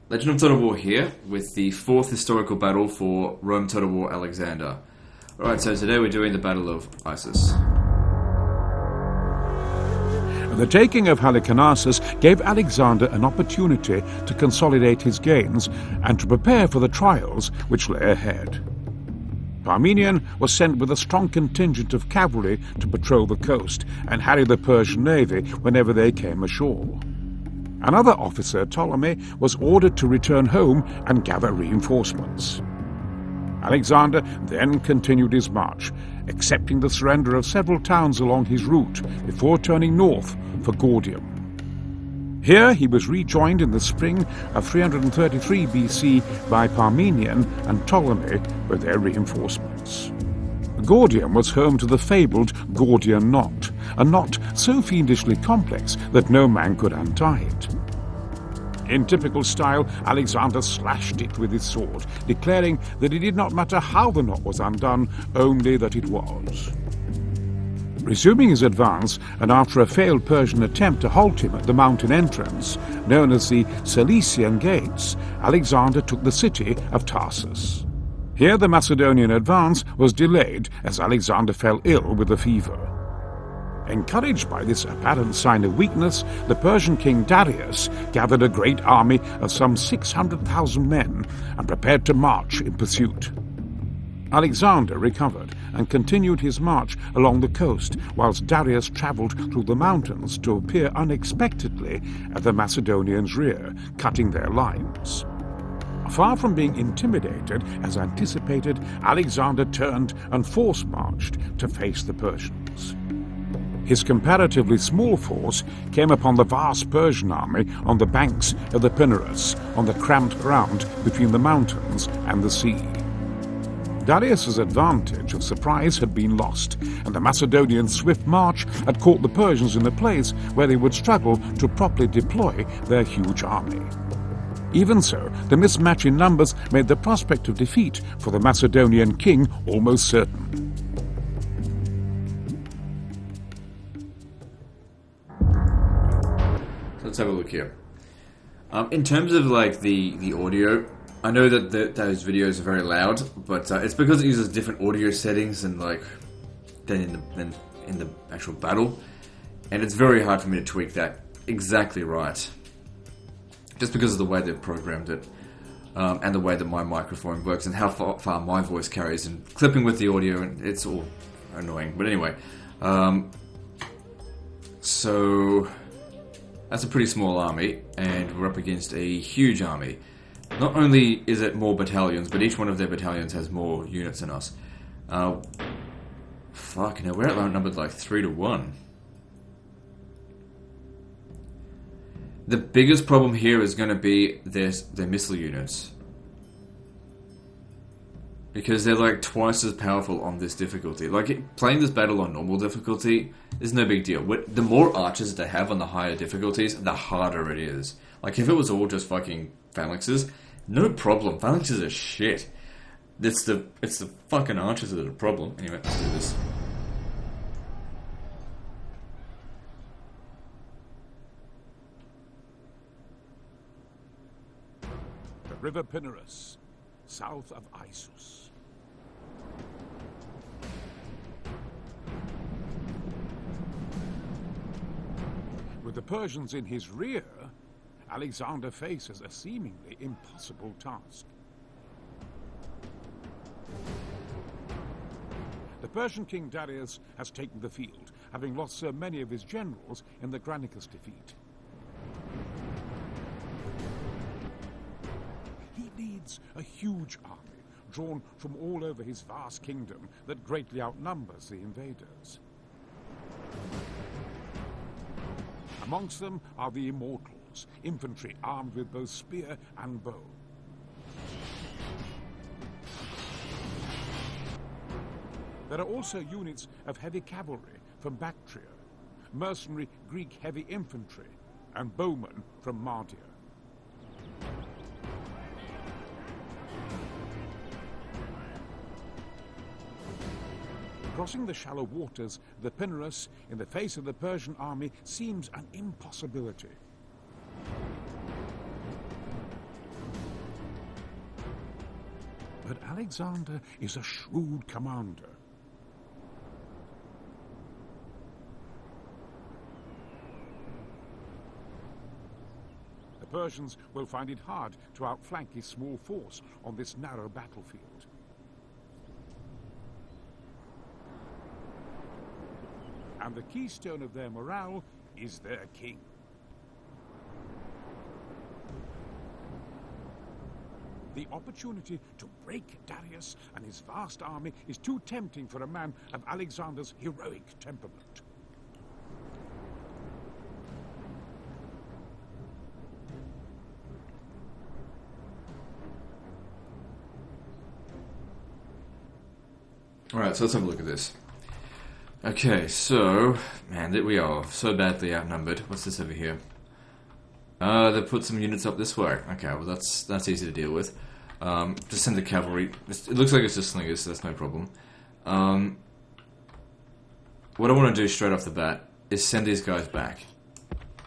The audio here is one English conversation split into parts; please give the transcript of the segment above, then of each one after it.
Legend of Total War here with the fourth historical battle for Rome Total War Alexander. Alright, so today we're doing the Battle of Issus. The taking of Halicarnassus gave Alexander an opportunity to consolidate his gains and to prepare for the trials which lay ahead. Parmenion was sent with a strong contingent of cavalry to patrol the coast and harry the Persian navy whenever they came ashore. Another officer, Ptolemy, was ordered to return home and gather reinforcements. Alexander then continued his march, accepting the surrender of several towns along his route before turning north for Gordium. Here he was rejoined in the spring of 333 BC by Parmenion and Ptolemy with their reinforcements. Gordium was home to the fabled Gordian knot, a knot so fiendishly complex that no man could untie it. In typical style, Alexander slashed it with his sword, declaring that it did not matter how the knot was undone, only that it was. Resuming his advance, and after a failed Persian attempt to halt him at the mountain entrance, known as the Cilician Gates, Alexander took the city of Tarsus. Here the Macedonian advance was delayed as Alexander fell ill with a fever. Encouraged by this apparent sign of weakness, the Persian king Darius gathered a great army of some 600,000 men and prepared to march in pursuit. Alexander recovered and continued his march along the coast, whilst Darius travelled through the mountains to appear unexpectedly at the Macedonians' rear, cutting their lines. Far from being intimidated, as anticipated, Alexander turned and force-marched to face the Persians. His comparatively small force came upon the vast Persian army on the banks of the Pinarus, on the cramped ground between the mountains and the sea. Darius's advantage of surprise had been lost, and the Macedonian swift march had caught the Persians in a place where they would struggle to properly deploy their huge army. Even so, the mismatch in numbers made the prospect of defeat for the Macedonian king almost certain. Let's have a look here. In terms of like the audio, I know that those videos are very loud, but it's because it uses different audio settings than in the actual battle, and it's very hard for me to tweak that exactly right. Just because of the way they've programmed it, and the way that my microphone works, and how far my voice carries, and clipping with the audio, and it's all annoying. But anyway, so that's a pretty small army, and we're up against a huge army. Not only is it more battalions, but each one of their battalions has more units than us. Fuck, no, we're outnumbered like 3-1. The biggest problem here is going to be their missile units. Because they're like twice as powerful on this difficulty. Like, playing this battle on normal difficulty is no big deal. The more archers they have on the higher difficulties, the harder it is. Like, if it was all just fucking phalanxes, no problem. Phalanxes are shit. It's the fucking archers that are the problem. Anyway, let's do this. River Pinarus, south of Issus. With the Persians in his rear, Alexander faces a seemingly impossible task. The Persian king Darius has taken the field, having lost so many of his generals in the Granicus defeat. He leads a huge army, drawn from all over his vast kingdom that greatly outnumbers the invaders. Amongst them are the Immortals, infantry armed with both spear and bow. There are also units of heavy cavalry from Bactria, mercenary Greek heavy infantry, and bowmen from Mardia. Crossing the shallow waters of the Pinarus in the face of the Persian army seems an impossibility. But Alexander is a shrewd commander. The Persians will find it hard to outflank his small force on this narrow battlefield. And the keystone of their morale is their king. The opportunity to break Darius and his vast army is too tempting for a man of Alexander's heroic temperament. Alright, so let's have a look at this. Okay, so, man, we are so badly outnumbered. What's this over here? They put some units up this way. Okay, well that's easy to deal with. Just send the cavalry. It looks like it's just slingers, so that's no problem. What I want to do straight off the bat is send these guys back.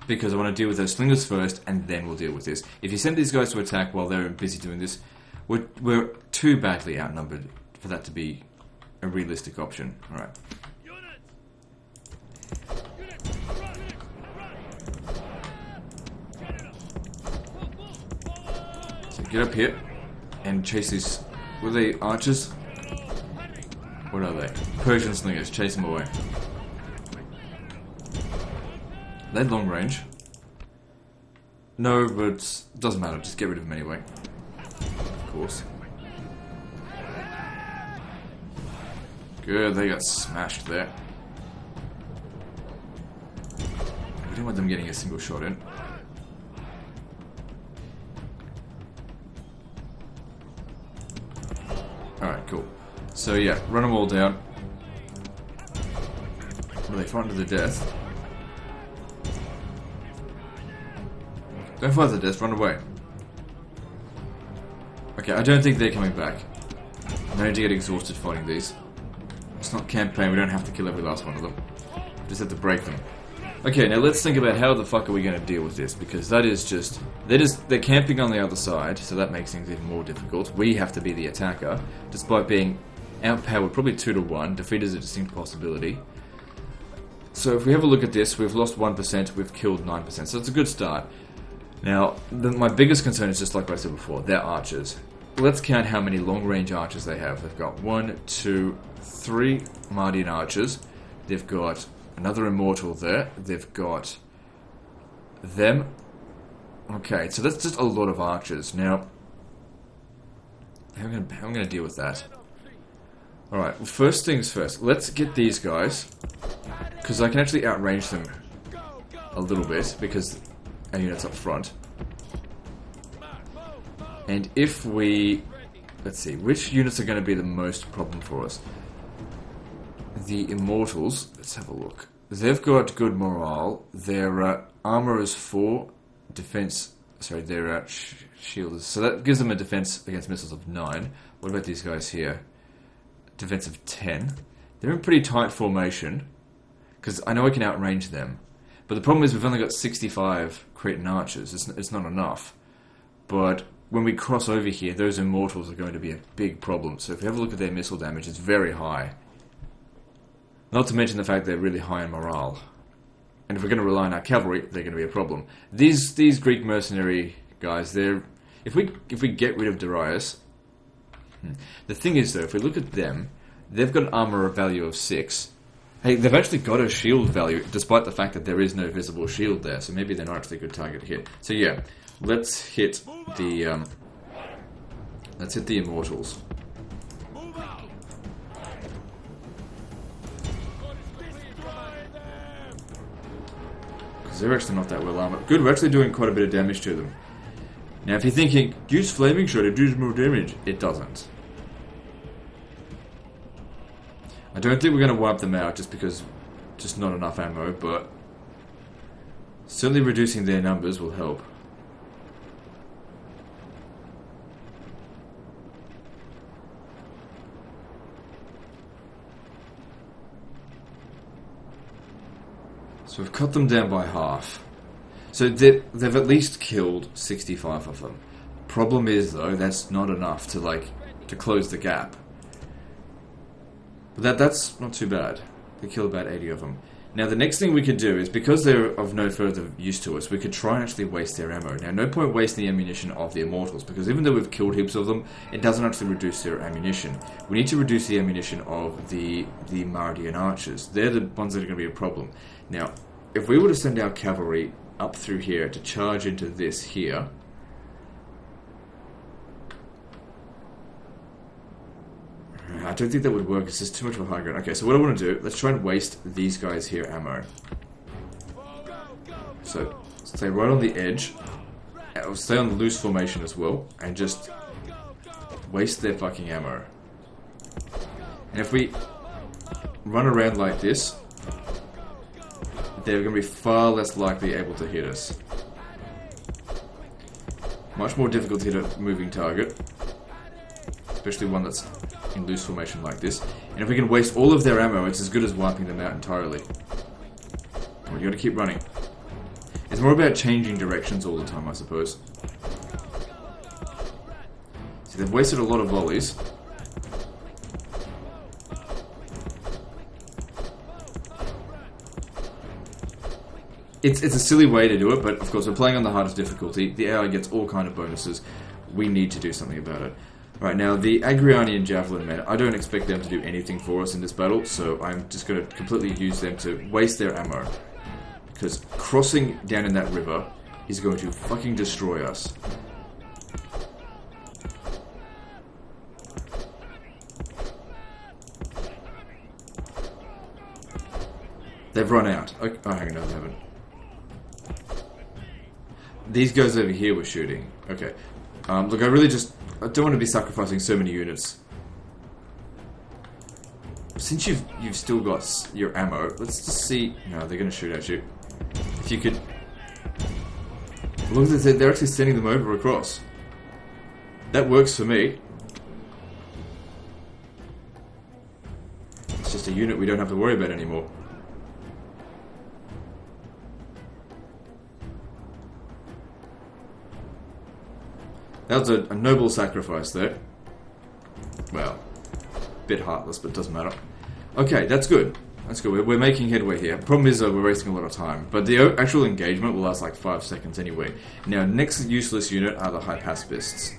Because I want to deal with those slingers first, and then we'll deal with this. If you send these guys to attack while they're busy doing this, we're too badly outnumbered for that to be a realistic option. Alright. So get up here and chase these. Were they archers? What are they? Persian slingers. Chase them away. They're long range. No, but doesn't matter. Just get rid of them anyway. Of course. Good, they got smashed there. We don't want them getting a single shot in. Alright, cool. So yeah, run them all down. Well, they fight to the death. Don't fight to the death, run away. Okay, I don't think they're coming back. No need to get exhausted fighting these. It's not campaign, we don't have to kill every last one of them. We just have to break them. Okay, now let's think about how the fuck are we going to deal with this, because that is just... They're camping on the other side, so that makes things even more difficult. We have to be the attacker, despite being outpowered probably 2 to 1. Defeat is a distinct possibility. So if we have a look at this, we've lost 1%, we've killed 9%, so it's a good start. Now, my biggest concern is just like I said before, they're archers. Let's count how many long-range archers they have. They've got 1, 2, 3 Mardian archers. They've got another immortal there. They've got them. Okay, so that's just a lot of archers. Now, how am I going to deal with that? Alright, well, first things first. Let's get these guys, because I can actually outrange them a little bit, because our unit's up front. And if we... Let's see, which units are going to be the most problem for us? The Immortals, let's have a look. They've got good morale. Their armor is 4, defense... Sorry, their shield is... So that gives them a defense against missiles of 9. What about these guys here? Defense of 10. They're in pretty tight formation, because I know I can outrange them. But the problem is we've only got 65 Cretan archers. It's not enough. But when we cross over here, those Immortals are going to be a big problem. So if you have a look at their missile damage, it's very high. Not to mention the fact they're really high in morale. And if we're going to rely on our cavalry, they're going to be a problem. These Greek mercenary guys, they're... If we get rid of Darius... The thing is though, if we look at them, they've got an armor value of 6. Hey, they've actually got a shield value, despite the fact that there is no visible shield there, so maybe they're not actually a good target to hit. So yeah, let's hit the Immortals. Because they're actually not that well armored. Good, we're actually doing quite a bit of damage to them. Now if you're thinking, use Flaming Shot, it does more damage. It doesn't. I don't think we're going to wipe them out just because just not enough ammo, but certainly reducing their numbers will help. So we've cut them down by half. So they've at least killed 65 of them. Problem is though, that's not enough to like to close the gap. But that's not too bad. They kill about 80 of them. Now the next thing we could do is, because they're of no further use to us, we could try and actually waste their ammo. Now no point wasting the ammunition of the Immortals, because even though we've killed heaps of them, it doesn't actually reduce their ammunition. We need to reduce the ammunition of the Mardian archers. They're the ones that are going to be a problem. Now, if we were to send our cavalry up through here to charge into this here, I don't think that would work. It's just too much of a high ground. Okay, so what I want to do, let's try and waste these guys here ammo. So, stay right on the edge. I'll stay on the loose formation as well, and just waste their fucking ammo. And if we run around like this, they're going to be far less likely able to hit us. Much more difficult to hit a moving target, especially one that's in loose formation like this. And if we can waste all of their ammo, it's as good as wiping them out entirely. Well, you got to keep running. It's more about changing directions all the time, I suppose. See, they've wasted a lot of volleys. It's a silly way to do it, but of course we're playing on the hardest difficulty. The AI gets all kind of bonuses. We need to do something about it. Right, now the Agrianian Javelin Men, I don't expect them to do anything for us in this battle, so I'm just going to completely use them to waste their ammo. Because crossing down in that river is going to fucking destroy us. They've run out. Oh, hang on, no, they haven't. These guys over here were shooting. Okay. Look, I don't want to be sacrificing so many units. Since you've still got your ammo, let's just see. No, they're going to shoot at you. If you could... Look, they're actually sending them over across. That works for me. It's just a unit we don't have to worry about anymore. That was a noble sacrifice there. Well, a bit heartless, but it doesn't matter. Okay, that's good. That's good. We're making headway here. Problem is, we're wasting a lot of time. But the actual engagement will last like 5 seconds anyway. Now, next useless unit are the Hypaspists.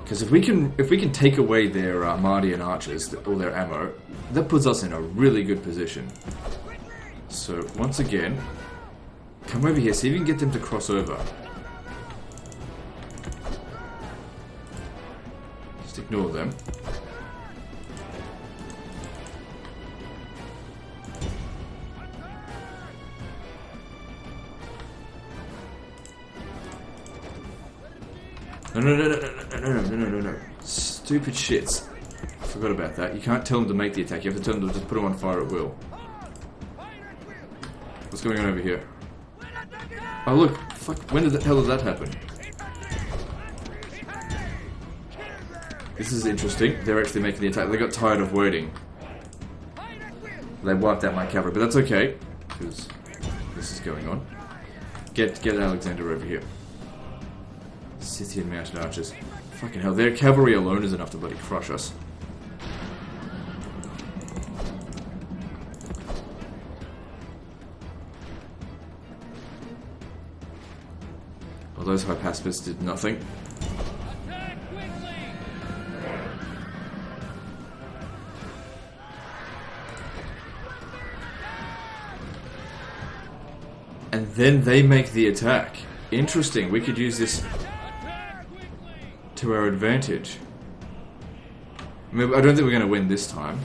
Because if we can take away their Mardian archers, all their ammo, that puts us in a really good position. So, once again... Come over here, see if you can get them to cross over. Just ignore them. No. Stupid shits. I forgot about that. You can't tell them to make the attack, you have to tell them to just put them on fire at will. What's going on over here? Oh look, fuck, when the hell did that happen? This is interesting. They're actually making the attack. They got tired of waiting. They wiped out my cavalry, but that's okay, because this is going on. Get Alexander over here. Scythian mounted archers. Fucking hell, their cavalry alone is enough to bloody crush us. Well, those Hypaspists did nothing. And then they make the attack. Interesting, we could use this to our advantage. I mean, I don't think we're going to win this time.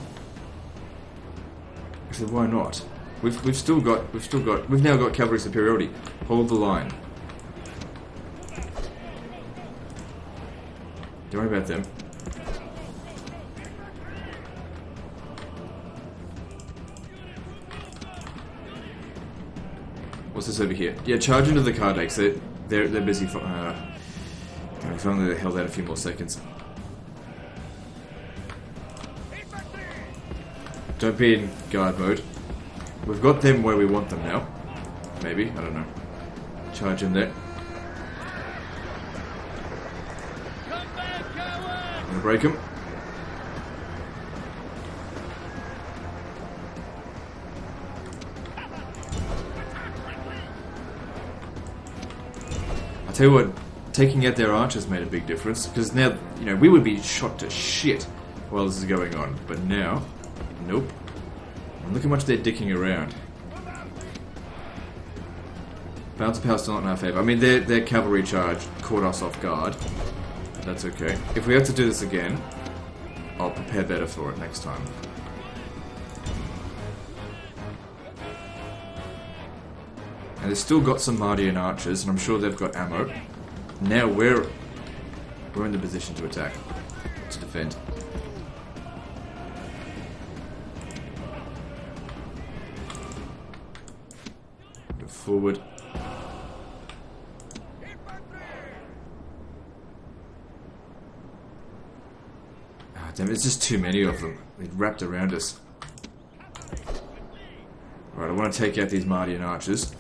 Actually, why not? We've now got cavalry superiority. Hold the line. Don't worry about them. What's this over here? Yeah, charge into the Kardakes. They're busy for... if only they held out a few more seconds. Don't be in guard mode. We've got them where we want them now. Maybe, I don't know. Charge in there. Gonna break him. I'll tell you what, taking out their archers made a big difference, because now, you know, we would be shot to shit while this is going on, but now, nope. And look how much they're dicking around. Bounce power still not in our favour. I mean, their cavalry charge caught us off guard. That's okay. If we have to do this again, I'll prepare better for it next time. And they've still got some Mardian archers, and I'm sure they've got ammo. Now we're in the position to attack, to defend. Move forward. Ah, damn, it's just too many of them. They've wrapped around us. Right, I want to take out these Mardian archers.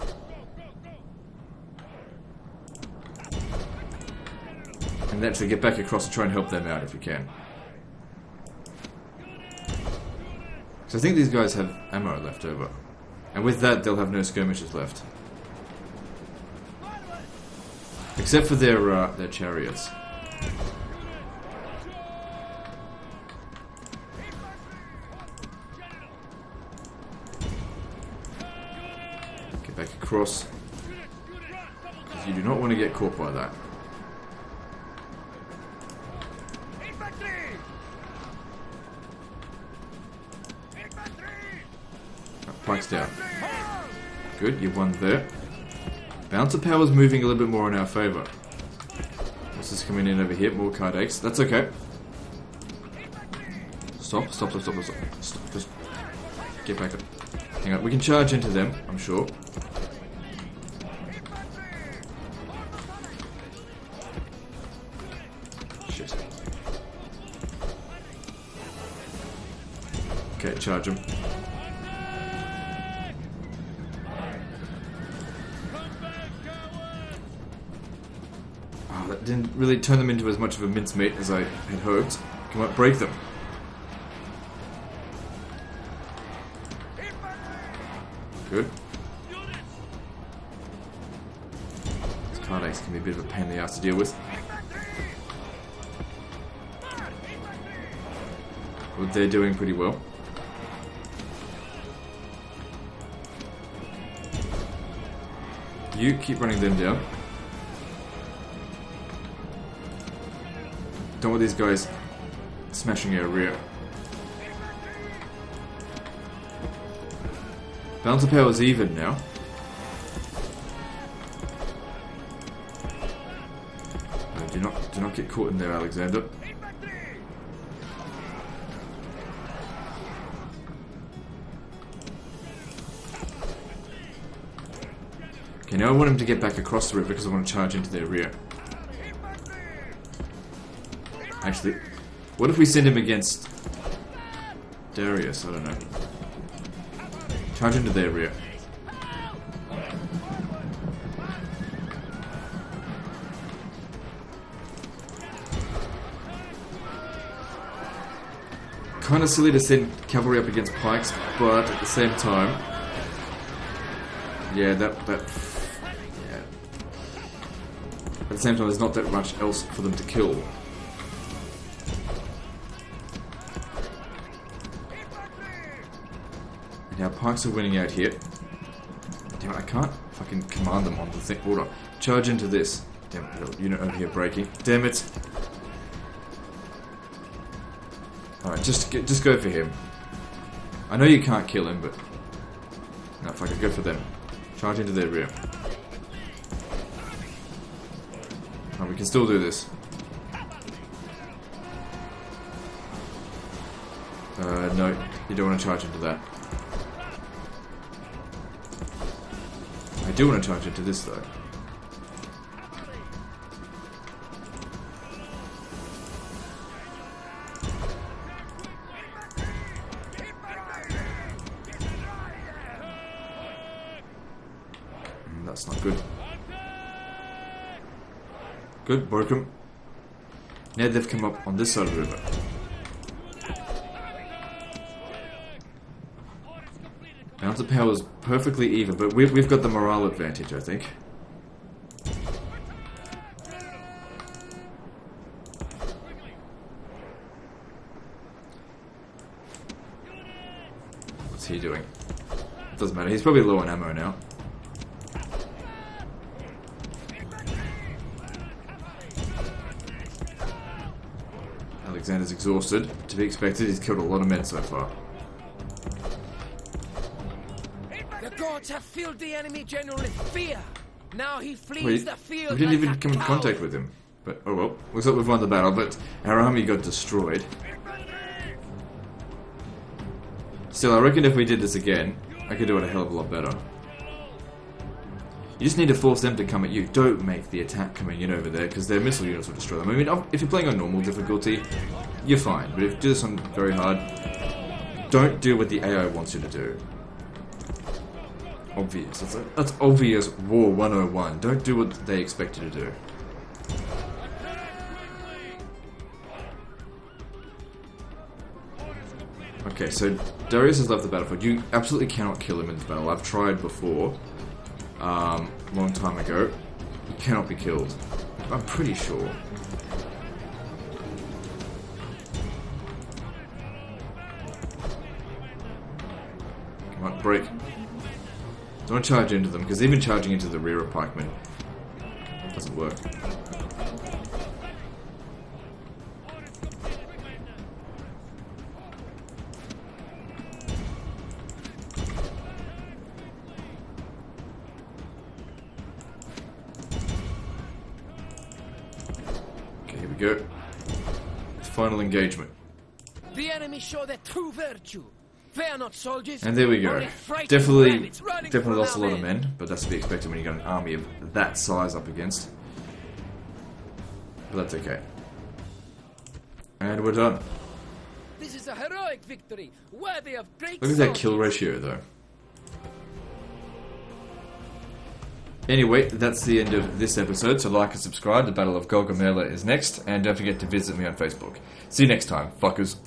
And actually get back across and try and help them out if we can. So I think these guys have ammo left over. And with that, they'll have no skirmishes left. Except for their chariots. Get back across. Because you do not want to get caught by that. Pikes down. Good, you've won there. Bouncer power's moving a little bit more in our favour. This is coming in over here, more card aches. That's okay. Stop. Just get back up. Hang on, we can charge into them, I'm sure. Shit. Okay, charge them. That didn't really turn them into as much of a mincemeat as I had hoped. Come on, break them. Good. These card aches can be a bit of a pain in the ass to deal with. But they're doing pretty well. You keep running them down. Don't want these guys smashing our rear. Bouncer power's even now. No, do not get caught in there, Alexander. Okay, now I want him to get back across the river because I want to charge into their rear. Actually, what if we send him against Darius? I don't know. Charge into their rear. Kind of silly to send cavalry up against pikes, but at the same time, yeah, yeah. At the same time, there's not that much else for them to kill. Now pikes are winning out here. Damn it, I can't fucking command them on the thing. Hold on. Charge into this. Damn it, little unit over here breaking. Damn it. Alright, just go for him. I know you can't kill him, but... No, fuck it, go for them. Charge into their rear. Oh, we can still do this. No, you don't want to charge into that. I do want to charge into this, though. That's not good. Good, broke him. Now they've come up on this side of the river. Balance of power is perfectly even, but we've got the morale advantage, I think. What's he doing? Doesn't matter, he's probably low on ammo now. Alexander's exhausted. To be expected, he's killed a lot of men so far. The gods have filled the enemy general with fear. Now he flees the field. We didn't like even a come in coward. contact with him. But, oh well. Looks like we've won the battle, but our army got destroyed. Still, I reckon if we did this again, I could do it a hell of a lot better. You just need to force them to come at you. Don't make the attack coming in over there, because their missile units will destroy them. I mean, if you're playing on normal difficulty, you're fine. But if you do this on very hard, don't do what the AI wants you to do. Obvious. That's obvious War 101. Don't do what they expect you to do. Okay, so Darius has left the battlefield. You absolutely cannot kill him in this battle. I've tried before. Long time ago. He cannot be killed. I'm pretty sure. Come on, break. Don't charge into them, because even charging into the rear of pikemen doesn't work. Here we go. Final engagement. The enemy show their true virtue. They are not soldiers. And there we go. Only frightened Definitely rabbits running lost a from lot our of men, but that's to be expected when you got an army of that size up against. But that's okay. And we're done. This is a heroic victory, worthy of great Look at that kill soldiers. ratio, though. Anyway, that's the end of this episode, so like and subscribe. The Battle of Gaugamela is next, and don't forget to visit me on Facebook. See you next time, fuckers.